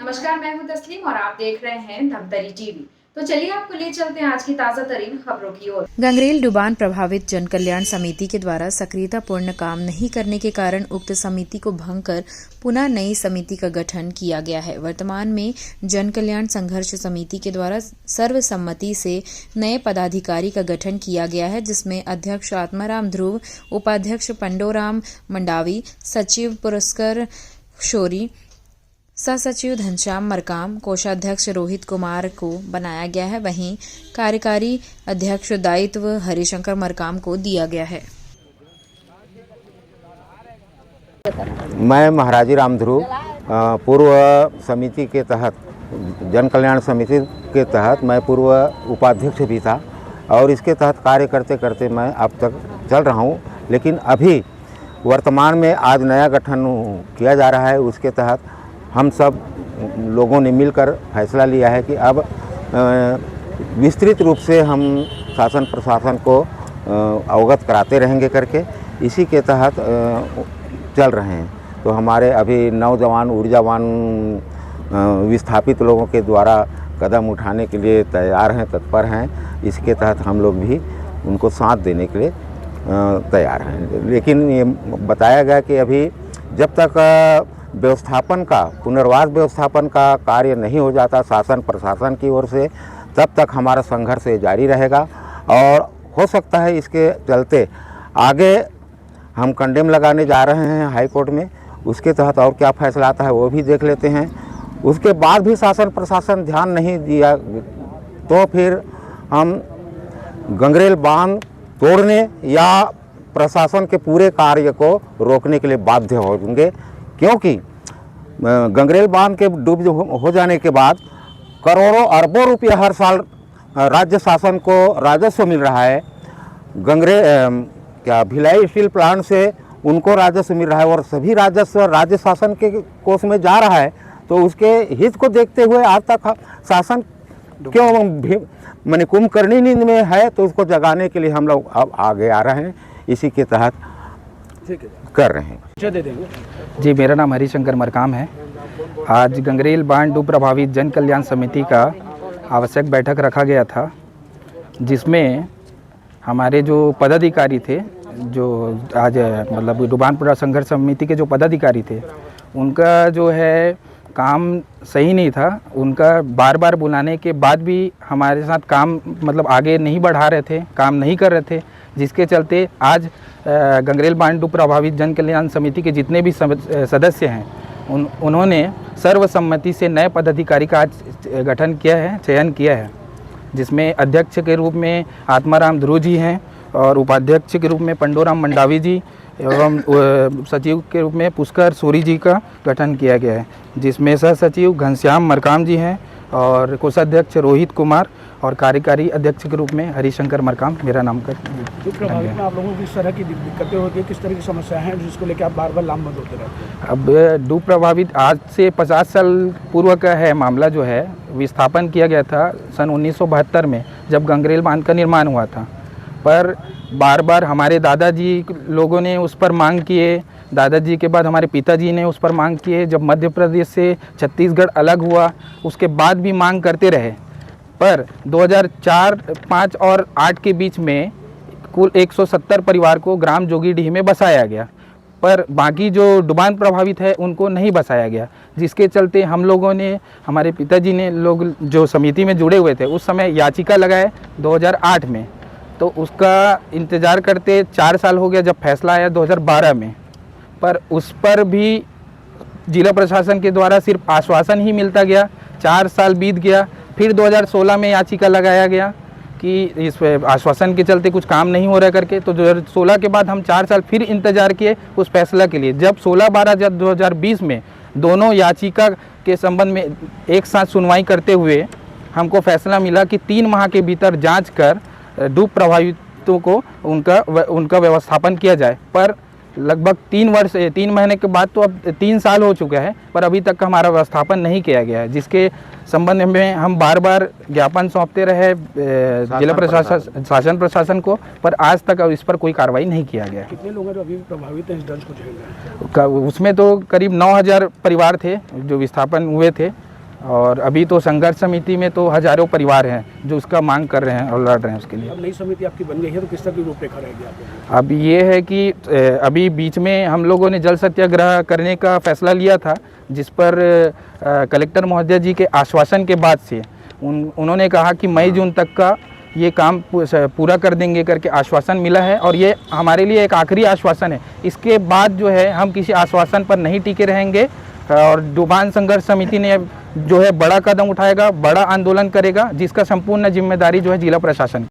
नमस्कार, मैं हूं तस्लीम और आप देख रहे हैं धमतरी टीवी। तो चलिए आपको ले चलते हैं आज की ताजा तरीन खबरों की ओर। गंगरेल डुबान प्रभावित जन कल्याण समिति के द्वारा सक्रियतापूर्ण काम नहीं करने के कारण उक्त समिति को भंग कर पुनः नई समिति का गठन किया गया है। वर्तमान में जन कल्याण संघर्ष समिति के द्वारा सर्वसम्मति से नए पदाधिकारी का गठन किया गया है, जिसमें अध्यक्ष आत्माराम ध्रुव, उपाध्यक्ष पंडोराम मंडावी, सचिव पुरस्कार शोरी, सचिव घनश्याम मरकाम, कोषाध्यक्ष रोहित कुमार को बनाया गया है। वहीं कार्यकारी अध्यक्ष दायित्व हरिशंकर मरकाम को दिया गया है। मैं महाराजी राम ध्रुव पूर्व समिति के तहत, जन कल्याण समिति के तहत मैं पूर्व उपाध्यक्ष भी था और इसके तहत कार्य करते करते मैं अब तक चल रहा हूँ। लेकिन अभी वर्तमान में आज नया गठन किया जा रहा है। उसके तहत हम सब लोगों ने मिलकर फैसला लिया है कि अब विस्तृत रूप से हम शासन प्रशासन को अवगत कराते रहेंगे करके इसी के तहत चल रहे हैं। तो हमारे अभी नौजवान ऊर्जावान विस्थापित लोगों के द्वारा कदम उठाने के लिए तैयार हैं, तत्पर हैं। इसके तहत हम लोग भी उनको साथ देने के लिए तैयार हैं। लेकिन ये बताया गया कि अभी जब तक व्यवस्थापन का, पुनर्वास व्यवस्थापन का कार्य नहीं हो जाता शासन प्रशासन की ओर से, तब तक हमारा संघर्ष जारी रहेगा। और हो सकता है इसके चलते आगे हम कंडेम लगाने जा रहे हैं हाई कोर्ट में। उसके तहत और क्या फैसला आता है वो भी देख लेते हैं। उसके बाद भी शासन प्रशासन ध्यान नहीं दिया तो फिर हम गंगरेल बांध तोड़ने या प्रशासन के पूरे कार्य को रोकने के लिए बाध्य होंगे, क्योंकि गंगरेल बांध के डूब हो जाने के बाद करोड़ों अरबों रुपये हर साल राज्य शासन को राजस्व मिल रहा है। भिलाई स्टील प्लांट से उनको राजस्व मिल रहा है और सभी राजस्व राज्य शासन के कोष में जा रहा है। तो उसके हित को देखते हुए आज तक शासन क्यों माने कुंभकर्णी नींद में है, तो उसको जगाने के लिए हम लोग अब आगे आ रहे हैं। इसी के तहत कर रहे हैं। जी, मेरा नाम हरिशंकर मरकाम है। आज गंगरेल बांध डूब प्रभावित जन कल्याण समिति का आवश्यक बैठक रखा गया था, जिसमें हमारे जो पदाधिकारी थे, जो आज मतलब डुबान पुनर्वास संघर्ष समिति के जो पदाधिकारी थे, उनका जो है काम सही नहीं था। उनका बार बार बुलाने के बाद भी हमारे साथ काम मतलब आगे नहीं बढ़ा रहे थे, काम नहीं कर रहे थे, जिसके चलते आज गंगरेल बांध डूब प्रभावित जन कल्याण समिति के जितने भी सदस्य हैं उन्होंने सर्वसम्मति से नए पदाधिकारी का आज गठन किया है, चयन किया है, जिसमें अध्यक्ष के रूप में आत्माराम ध्रुव जी हैं और उपाध्यक्ष के रूप में पंडोराम मंडावी जी एवं सचिव के रूप में पुरस्कार शोरी जी का गठन किया गया है, जिसमें सह सचिव घनश्याम मरकाम जी हैं और कोषाध्यक्ष रोहित कुमार और कार्यकारी अध्यक्ष के रूप में हरिशंकर मरकाम मेरा नाम कर। डूब प्रभावित में आप लोगों को किस तरह की दिक्कतें होती है, किस तरह की समस्याएं हैं जिसको लेकर आप बार बार लामबंद होते रहते हैं? अब डूब प्रभावित आज से 50 साल पूर्व का है मामला, जो है विस्थापन किया गया था सन 1972 में, जब गंगरेल बांध का निर्माण हुआ था। पर बार बार हमारे दादाजी लोगों ने उस पर मांग किए, दादाजी के बाद हमारे पिताजी ने उस पर मांग किए। जब मध्य प्रदेश से छत्तीसगढ़ अलग हुआ उसके बाद भी मांग करते रहे, पर 2004, 5 और 8 के बीच में कुल 170 परिवार को ग्राम जोगीडीह में बसाया गया, पर बाकी जो डुबान प्रभावित है उनको नहीं बसाया गया, जिसके चलते हम लोगों ने, हमारे पिताजी ने, लोग जो समिति में जुड़े हुए थे उस समय याचिका लगाए 2008 में। तो उसका इंतज़ार करते 4 साल हो गया, जब फैसला आया 2012 में, पर उस पर भी जिला प्रशासन के द्वारा सिर्फ आश्वासन ही मिलता गया। 4 साल बीत गया, फिर 2016 में याचिका लगाया गया कि इस आश्वासन के चलते कुछ काम नहीं हो रहा करके। तो 2016 के बाद हम 4 साल फिर इंतज़ार किए उस फैसला के लिए। जब 16/12/2020 में दोनों याचिका के संबंध में एक साथ सुनवाई करते हुए हमको फैसला मिला कि 3 माह के भीतर जांच कर डूब प्रभावितों को उनका व्यवस्थापन किया जाए। पर लगभग 3 महीने के बाद तो अब 3 साल हो चुका है, पर अभी तक हमारा व्यवस्थापन नहीं किया गया है, जिसके संबंध में हम बार बार ज्ञापन सौंपते रहे जिला प्रशासन, शासन प्रशासन को, पर आज तक इस पर कोई कार्रवाई नहीं किया गया। कितने लोग हैं जो अभी प्रभावित हैं इस दर्ज को झेल रहे हैं? उसमें तो करीब 9000 परिवार थे जो विस्थापन हुए थे, और अभी तो संघर्ष समिति में तो हजारों परिवार हैं जो उसका मांग कर रहे हैं और लड़ रहे हैं उसके लिए। अब नई समिति आपकी बन गई है तो किस तरह की रूपरेखा रहेगी आपको? अब ये है कि अभी बीच में हम लोगों ने जल सत्याग्रह करने का फैसला लिया था, जिस पर कलेक्टर महोदय जी के आश्वासन के बाद से उन्होंने कहा कि मई जून तक का ये काम पूरा कर देंगे करके आश्वासन मिला है, और ये हमारे लिए एक आखिरी आश्वासन है। इसके बाद जो है हम किसी आश्वासन पर नहीं टिके रहेंगे और डुबान संघर्ष समिति ने जो है बड़ा कदम उठाएगा, बड़ा आंदोलन करेगा, जिसका संपूर्ण जिम्मेदारी जो है जिला प्रशासन